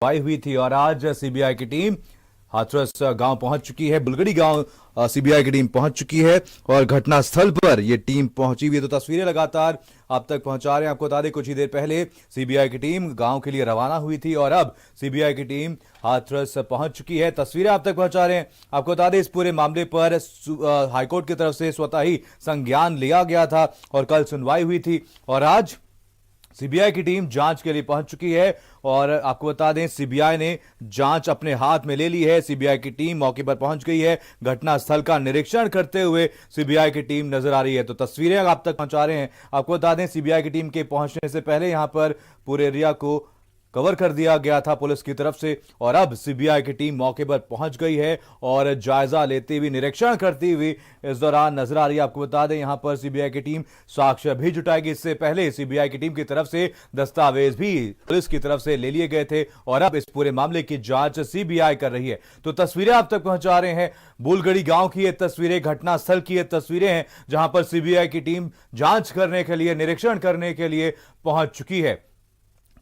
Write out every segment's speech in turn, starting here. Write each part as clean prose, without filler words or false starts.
आई हुई थी और आज सीबीआई की टीम हाथरस गांव पहुंच चुकी है। बुलगड़ी गांव सीबीआई की टीम पहुंच चुकी है और घटना स्थल पर यह टीम पहुंची हुई है। तो तस्वीरें लगातार आप तक पहुंचा रहे हैं। आपको बता दें कुछ ही देर पहले सीबीआई की टीम गांव के लिए रवाना हुई थी और अब सीबीआई की टीम हाथरस पहुंच चुकी है। तस्वीरें आप तक पहुंचा रहे हैं। आपको बता दें इस पूरे मामले पर हाईकोर्ट की तरफ से स्वतः ही संज्ञान लिया गया था और कल सुनवाई हुई थी और आज सीबीआई की टीम जांच के लिए पहुंच चुकी है। और आपको बता दें सीबीआई ने जांच अपने हाथ में ले ली है। सीबीआई की टीम मौके पर पहुंच गई है। घटनास्थल का निरीक्षण करते हुए सीबीआई की टीम नजर आ रही है। तो तस्वीरें आप तक पहुंचा रहे हैं। आपको बता दें सीबीआई की टीम के पहुंचने से पहले यहां पर पूरे एरिया को कवर कर दिया गया था पुलिस की तरफ से और अब सीबीआई की टीम मौके पर पहुंच गई है और जायजा लेते हुए निरीक्षण करती हुई इस दौरान नजर आ रही है। आपको बता दें यहां पर सीबीआई की टीम साक्ष्य भी जुटाएगी। इससे पहले सीबीआई की टीम की तरफ से दस्तावेज भी पुलिस की तरफ से ले लिए गए थे और अब इस पूरे मामले की जांच सीबीआई कर रही है। तो तस्वीरें आप तक पहुंचा रहे हैं। बुलगड़ी गांव की ये तस्वीरें, घटनास्थल की ये तस्वीरें हैं जहां पर सीबीआई की टीम जांच करने के लिए, निरीक्षण करने के लिए पहुंच चुकी है।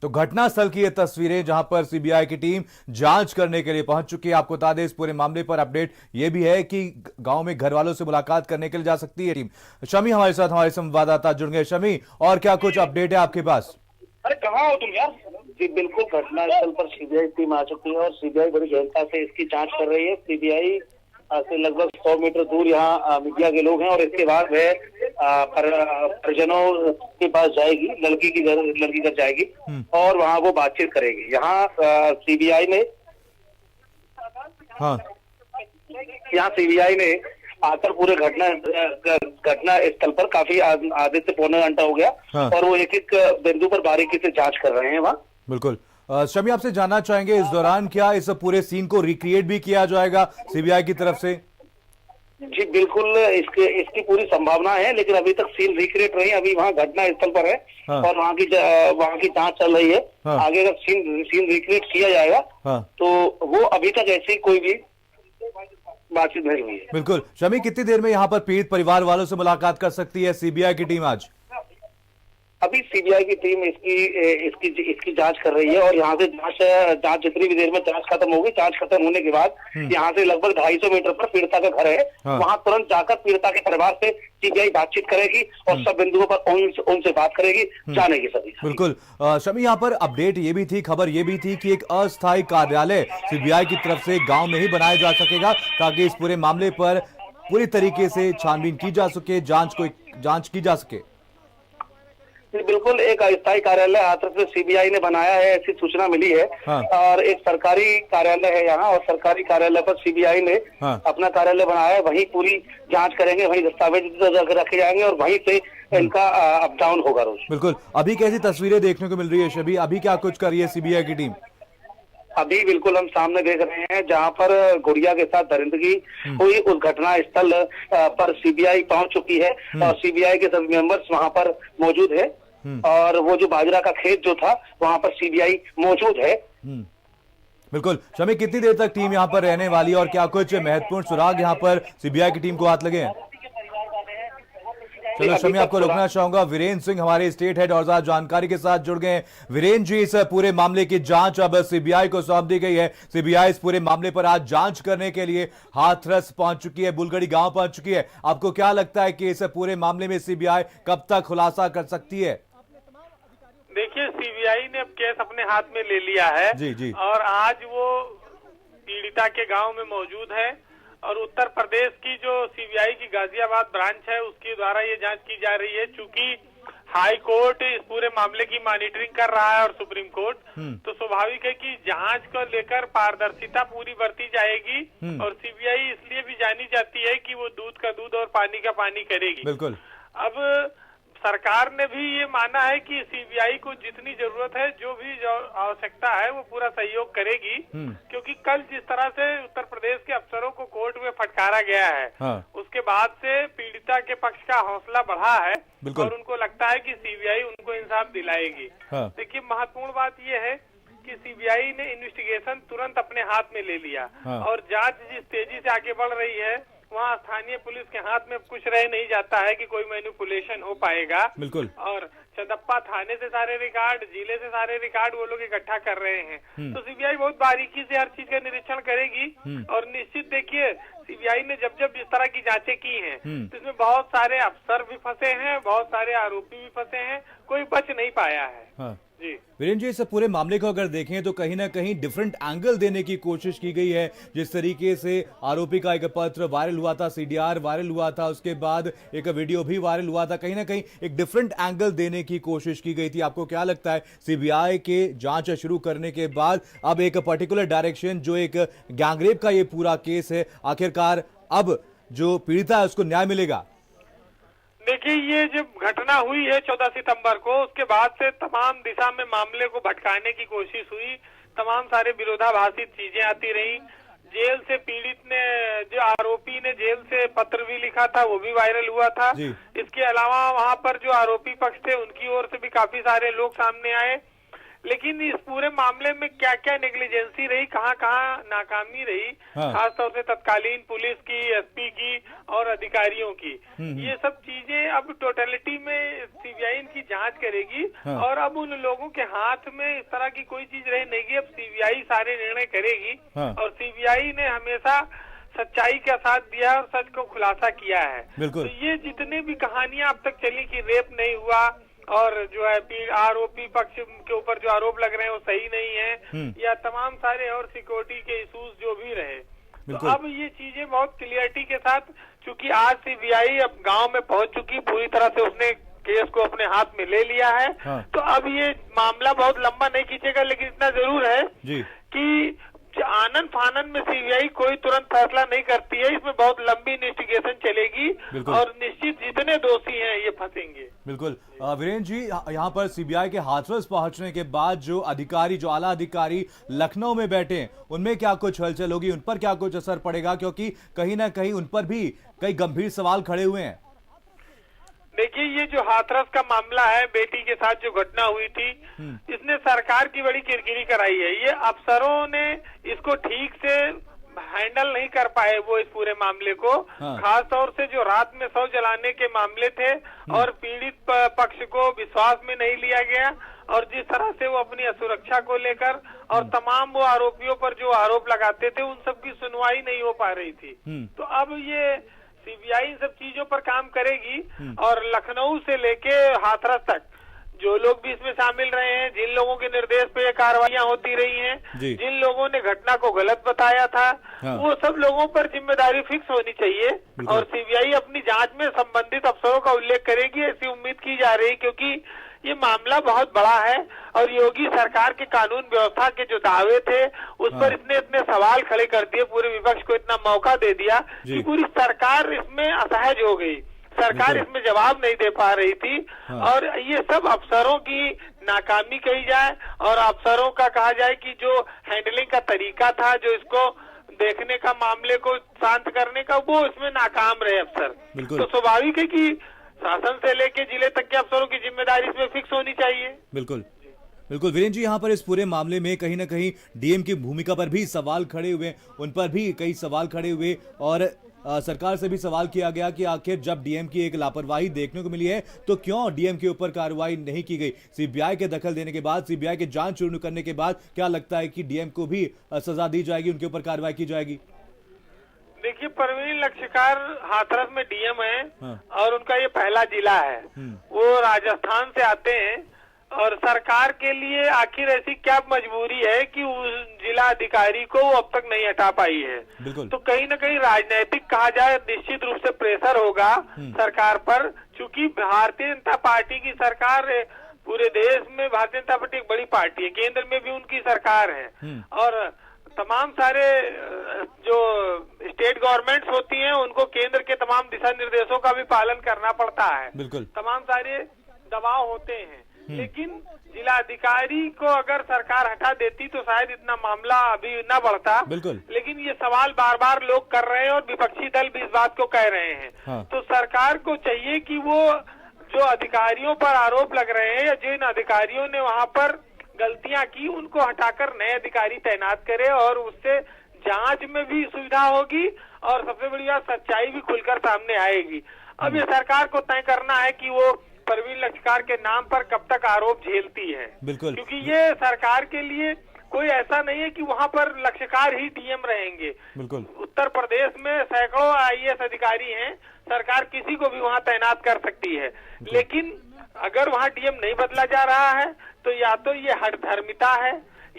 तो घटनास्थल की ये तस्वीरें जहां पर सीबीआई की टीम जांच करने के लिए पहुंच चुकी है। आपको बता दें इस पूरे मामले पर अपडेट यह भी है कि गांव में घर वालों से मुलाकात करने के लिए जा सकती है टीम। शमी हमारे साथ, हमारे संवाददाता जुड़ गए। शमी, और क्या कुछ अपडेट है आपके पास? अरे कहाँ हो तुम यार? जी बिल्कुल, घटनास्थल पर सीबीआई टीम आ चुकी है और सीबीआई बड़ी गहनता से इसकी जांच कर रही है। सीबीआई से लगभग 100 मीटर दूर यहाँ मीडिया के लोग हैं और इसके बाद वह परिजनों के पास जाएगी, लड़की घर जाएगी और वहाँ वो बातचीत करेगी। यहाँ सीबीआई ने यहाँ सीबीआई ने आकर पूरे घटना स्थल पर काफी आधे से पौने घंटा हो गया और वो एक एक बिंदु पर बारीकी से जांच कर रहे हैं वहाँ। बिल्कुल। शमी, आपसे जानना चाहेंगे इस दौरान क्या इस पूरे सीन को रिक्रिएट भी किया जाएगा सीबीआई की तरफ से? जी बिल्कुल, इसकी पूरी संभावना है, लेकिन अभी तक सीन रिक्रिएट नहीं, अभी वहाँ घटना स्थल पर है और वहाँ की जांच चल रही है। आगे अगर सीन रिक्रिएट किया जाएगा तो वो अभी तक ऐसी कोई भी बातचीत नहीं हुई है। बिल्कुल। शमी, कितनी देर में यहाँ पर पीड़ित परिवार वालों से मुलाकात कर सकती है सीबीआई की टीम आज? अभी सीबीआई की टीम इसकी जांच कर रही है और यहाँ से जांच जितनी भी देर में जांच खत्म होगी, जांच खत्म होने के बाद यहाँ से लगभग 250 मीटर पर पीड़िता का घर है। वहाँ तुरंत जाकर पीड़िता के परिवार से सीबीआई बातचीत करेगी और सब बिंदुओं पर उनसे बात करेगी, जानेगी सभी। बिल्कुल। शमी, यहाँ पर अपडेट ये भी थी, खबर ये भी थी कि एक अस्थायी कार्यालय सीबीआई की तरफ से गाँव में ही बनाया जा सकेगा ताकि इस पूरे मामले पर पूरी तरीके से छानबीन की जा सके, जांच की जा सके। बिल्कुल, एक अस्थायी कार्यालय हाथरस में सीबीआई ने बनाया है, ऐसी सूचना मिली है। और एक सरकारी कार्यालय है यहाँ और सरकारी कार्यालय पर सीबीआई ने अपना कार्यालय बनाया है। वहीं पूरी जांच करेंगे, वहीं दस्तावेज रखे जाएंगे और वहीं से इनका अप डाउन होगा रोज। बिल्कुल। अभी कैसी तस्वीरें देखने को मिल रही है शबी? अभी क्या कुछ कर रही है सीबीआई की टीम? अभी बिल्कुल हम सामने देख रहे हैं जहां पर गुड़िया के साथ दरिंदगी हुई, उस घटना स्थल पर सीबीआई पहुंच चुकी है और सीबीआई के सभी मेंबर्स वहां पर मौजूद है और वो जो बाजरा का खेत जो था वहां पर सीबीआई मौजूद है। बिल्कुल। शमी, कितनी देर तक टीम यहाँ पर रहने वाली है और क्या कुछ महत्वपूर्ण सुराग यहाँ पर सीबीआई की टीम को हाथ लगे हैं? चलो शमी, आपको रोकना चाहूंगा। वीरेंद्र सिंह हमारे स्टेट हेड और ज्यादा जानकारी के साथ जुड़ गए हैं। वीरेंद्र जी, इस पूरे मामले की जांच अब सीबीआई को सौंप दी गई है। सीबीआई इस पूरे मामले पर आज जांच करने के लिए हाथरस पहुंच चुकी है, बुलगड़ी गांव पहुंच चुकी है। आपको क्या लगता है कि इस पूरे मामले में सीबीआई कब तक खुलासा कर सकती है? देखिए, सीबीआई ने अब केस अपने हाथ में ले लिया है जी। और आज वो पीड़िता के गांव में मौजूद है और उत्तर प्रदेश की जो सीबीआई की गाजियाबाद ब्रांच है उसके द्वारा ये जांच की जा रही है। चूंकि हाई कोर्ट इस पूरे मामले की मॉनिटरिंग कर रहा है और सुप्रीम कोर्ट, तो स्वाभाविक है कि जांच को लेकर पारदर्शिता पूरी बरती जाएगी और सीबीआई इसलिए भी जानी जाती है कि वो दूध का दूध और पानी का पानी करेगी। बिल्कुल। अब सरकार ने भी ये माना है कि सीबीआई को जितनी जरूरत है, जो भी आवश्यकता है वो पूरा सहयोग करेगी, क्योंकि कल जिस तरह से उत्तर प्रदेश के अफसरों को कोर्ट में फटकारा गया है उसके बाद से पीड़िता के पक्ष का हौसला बढ़ा है और उनको लगता है कि सीबीआई उनको इंसाफ दिलाएगी। देखिए, महत्वपूर्ण बात ये है कि सीबीआई ने इन्वेस्टिगेशन तुरंत अपने हाथ में ले लिया और जांच जिस तेजी से आगे बढ़ रही है वहाँ स्थानीय पुलिस के हाथ में कुछ रह नहीं जाता है कि कोई मैनिपुलेशन हो पाएगा। बिल्कुल। और चंदप्पा थाने से सारे रिकॉर्ड, जिले से सारे रिकॉर्ड वो लोग इकट्ठा कर रहे हैं। तो सीबीआई बहुत बारीकी से हर चीज का निरीक्षण करेगी और निश्चित देखिए सीबीआई ने जब जब इस तरह की जांचें की हैं तो इसमें बहुत सारे अफसर भी फंसे हैं, बहुत सारे आरोपी भी फंसे हैं, कोई बच नहीं पाया है। हाँ। जी वीरेंद्र जी, इस पूरे मामले को अगर देखें तो कहीं ना कहीं डिफरेंट एंगल देने की कोशिश की गई है। जिस तरीके से आरोपी का एक पत्र वायरल हुआ था, सीडीआर वायरल हुआ था, उसके बाद एक वीडियो भी वायरल हुआ था, कहीं ना कहीं एक डिफरेंट एंगल देने की कोशिश की गई थी। आपको क्या लगता है सीबीआई के जांच शुरू करने के बाद अब एक पर्टिकुलर डायरेक्शन, जो एक गैंगरेप का ये पूरा केस है, आखिरकार अब जो पीड़िता है उसको न्याय मिलेगा? देखिए, ये जब घटना हुई है 14 सितंबर को, उसके बाद से तमाम दिशा में मामले को भटकाने की कोशिश हुई, तमाम सारे विरोधाभासी चीजें आती रही। जेल से पीड़ित ने, जो आरोपी ने जेल से पत्र भी लिखा था, वो भी वायरल हुआ था। इसके अलावा वहां पर जो आरोपी पक्ष थे उनकी ओर से भी काफी सारे लोग सामने आए। लेकिन इस पूरे मामले में क्या क्या नेग्लिजेंसी रही, कहाँ कहाँ नाकामी रही, खासतौर से तत्कालीन पुलिस की, एसपी की और अधिकारियों की, ये सब चीजें अब टोटलिटी में सीबीआई इनकी जांच करेगी। और अब उन लोगों के हाथ में इस तरह की कोई चीज रह नहीं, अब सीबीआई सारे निर्णय करेगी। और सीबीआई ने हमेशा सच्चाई का साथ दिया और सच को खुलासा किया है। तो ये जितने भी कहानियां अब तक चली कि रेप नहीं हुआ और जो है आरोपी पक्ष के ऊपर जो आरोप लग रहे हैं वो सही नहीं है, या तमाम सारे और सिक्योरिटी के इश्यूज जो भी रहे, तो अब ये चीजें बहुत क्लियरिटी के साथ, चूंकि आज सीबीआई अब गांव में पहुंच चुकी, पूरी तरह से उसने केस को अपने हाथ में ले लिया है। तो अब ये मामला बहुत लंबा नहीं खींचेगा, लेकिन इतना जरूर है कि आनन फानन में सीबीआई कोई तुरंत फैसला नहीं करती है, इसमें बहुत लंबी इन्वेस्टिगेशन चलेगी और निश्चित जितने दोषी हैं ये फंसेंगे। बिल्कुल। वीरेंद्र जी, यहाँ पर सीबीआई के हाथरस पहुंचने के बाद जो अधिकारी, जो आला अधिकारी लखनऊ में बैठे हैं, उनमें क्या कुछ हलचल होगी, उन पर क्या कुछ असर पड़ेगा? क्योंकि कहीं ना कहीं उन पर भी कई गंभीर सवाल खड़े हुए हैं। देखिए, ये जो हाथरस का मामला है, बेटी के साथ जो घटना हुई थी, इसने सरकार की बड़ी किरकिरी कराई है। ये अफसरों ने इसको ठीक से हैंडल नहीं कर पाए वो इस पूरे मामले को। खास तौर से जो रात में शव जलाने के मामले थे और पीड़ित पक्ष को विश्वास में नहीं लिया गया, और जिस तरह से वो अपनी असुरक्षा को लेकर और तमाम वो आरोपियों पर जो आरोप लगाते थे, उन सब की सुनवाई नहीं हो पा रही थी। तो अब ये सीबीआई इन सब चीजों पर काम करेगी और लखनऊ से लेके हाथरस तक जो लोग भी इसमें शामिल रहे हैं, जिन लोगों के निर्देश पे ये कार्रवाइयां होती रही हैं, जिन लोगों ने घटना को गलत बताया था, वो सब लोगों पर जिम्मेदारी फिक्स होनी चाहिए। और सीबीआई अपनी जांच में संबंधित अफसरों का उल्लेख करेगी, ऐसी उम्मीद की जा रही, क्योंकि ये मामला बहुत बड़ा है और योगी सरकार के कानून व्यवस्था के जो दावे थे उस पर इसने इतने सवाल खड़े कर दिए, पूरे विपक्ष को इतना मौका दे दिया कि पूरी सरकार इसमें असहज हो गई। सरकार इसमें जवाब नहीं दे पा रही थी और ये सब अफसरों की नाकामी कही जाए और अफसरों का कहा जाए कि जो हैंडलिंग का तरीका था, जो इसको देखने का, मामले को शांत करने का, वो इसमें नाकाम रहे अफसर। तो स्वाभाविक है कि शासन से लेके जिले तक के अफसरों की जिम्मेदारी इसमें फिक्स होनी चाहिए। बिल्कुल बिल्कुल। वीरेंद्र जी, यहाँ पर इस पूरे मामले में कहीं ना कहीं डीएम की भूमिका पर भी सवाल खड़े हुए, उन पर भी कई सवाल खड़े हुए और सरकार से भी सवाल किया गया कि आखिर जब डीएम की एक लापरवाही देखने को मिली है तो क्यों डीएम के ऊपर कार्रवाई नहीं की गई? सीबीआई के दखल देने के बाद, सीबीआई के जांच शुरू करने के बाद क्या लगता है कि डीएम को भी सजा दी जाएगी, उनके ऊपर कार्रवाई की जाएगी? देखिए, परवीन लक्षकार हाथरस में डीएम है और उनका ये पहला जिला है। वो राजस्थान से आते हैं और सरकार के लिए आखिर ऐसी क्या मजबूरी है कि उस जिला अधिकारी को वो अब तक नहीं हटा पाई है? तो कहीं ना कहीं राजनीतिक कहा जाए, निश्चित रूप से प्रेशर होगा सरकार पर, क्योंकि भारतीय जनता पार्टी की सरकार पूरे देश में, भारतीय जनता पार्टी एक बड़ी पार्टी है, केंद्र में भी उनकी सरकार है और तमाम सारे जो स्टेट गवर्नमेंट्स होती हैं उनको केंद्र के तमाम दिशा निर्देशों का भी पालन करना पड़ता है। तमाम सारे दबाव होते हैं, लेकिन जिला अधिकारी को अगर सरकार हटा देती तो शायद इतना मामला अभी न बढ़ता। लेकिन ये सवाल बार बार लोग कर रहे हैं और विपक्षी दल भी इस बात को कह रहे हैं। तो सरकार को चाहिए कि वो जो अधिकारियों पर आरोप लग रहे हैं या जिन अधिकारियों ने वहाँ पर गलतियां की, उनको हटाकर नए अधिकारी तैनात करे और उससे जांच में भी सुविधा होगी और सबसे बड़ी बात सच्चाई भी खुलकर सामने आएगी। अब ये सरकार को तय करना है कि वो परवीन लक्षकार के नाम पर कब तक आरोप झेलती है। बिल्कुल, क्योंकि ये सरकार के लिए कोई ऐसा नहीं है कि वहां पर लक्षकार ही डीएम रहेंगे। बिल्कुल, उत्तर प्रदेश में सैकड़ों आईएएस अधिकारी हैं, सरकार किसी को भी वहां तैनात कर सकती है। लेकिन अगर वहां डीएम नहीं बदला जा रहा है तो या तो ये हठधर्मिता है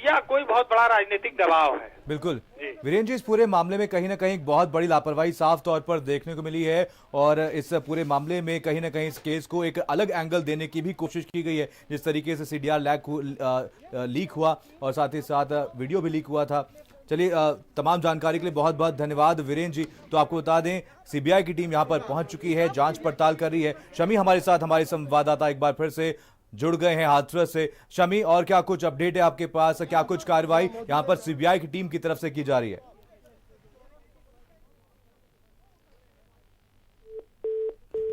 या कोई बहुत बड़ा राजनीतिक दबाव है। बिल्कुल वीरेंद्र जी, इस पूरे मामले में कहीं ना कहीं बहुत बड़ी लापरवाही साफ तौर पर देखने को मिली है और इस पूरे मामले में कहीं ना कहीं इस केस को एक अलग एंगल देने की भी कोशिश की गई है। जिस तरीके से सीडीआर लीक हुआ और साथ ही साथ वीडियो भी लीक हुआ था। चलिए, तमाम जानकारी के लिए बहुत बहुत धन्यवाद वीरेंद्र जी। तो आपको बता दें, सीबीआई की टीम यहां पर पहुंच चुकी है, जांच पड़ताल कर रही है। शमी हमारे साथ, हमारे संवाददाता एक बार फिर से जुड़ गए हैं हाथरस से। शमी, और क्या कुछ अपडेट है आपके पास? क्या कुछ कार्रवाई यहां पर सीबीआई की टीम की तरफ से की जा रही है?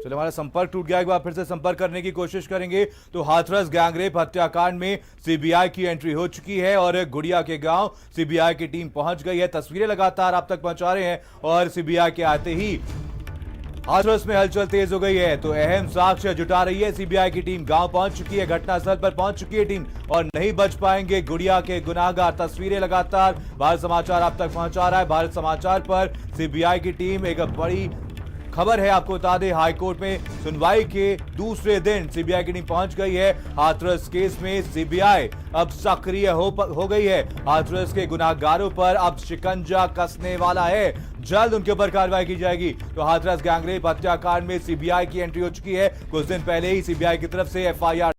चलो, हमारा संपर्क टूट गया, एक बार फिर से संपर्क करने की कोशिश करेंगे। तो हाथरस गैंगरेप हत्याकांड में सीबीआई की एंट्री हो चुकी है और गुड़िया के गांव सीबीआई की टीम पहुंच गई है। तस्वीरें लगातार आप तक पहुंचा रहे हैं और सीबीआई के आते ही हाथरस में हलचल तेज हो गई है। तो अहम साक्ष्य जुटा रही है सीबीआई की टीम, गांव पहुंच चुकी है, घटनास्थल पर पहुंच चुकी है टीम और नहीं बच पाएंगे गुड़िया के गुनाहगार। तस्वीरें लगातार भारत समाचार आप तक पहुंचा रहा है। भारत समाचार पर सीबीआई की टीम, एक बड़ी खबर है आपको बता दें, हाईकोर्ट में सुनवाई के दूसरे दिन सीबीआई की टीम पहुंच गई है। हाथरस केस में सीबीआई अब सक्रिय हो गई है। हाथरस के गुनाहगारों पर अब शिकंजा कसने वाला है, जल्द उनके ऊपर कार्रवाई की जाएगी। तो हाथरस गैंगरेप हत्याकांड में सीबीआई की एंट्री हो चुकी है। कुछ दिन पहले ही सीबीआई की तरफ से एफआईआर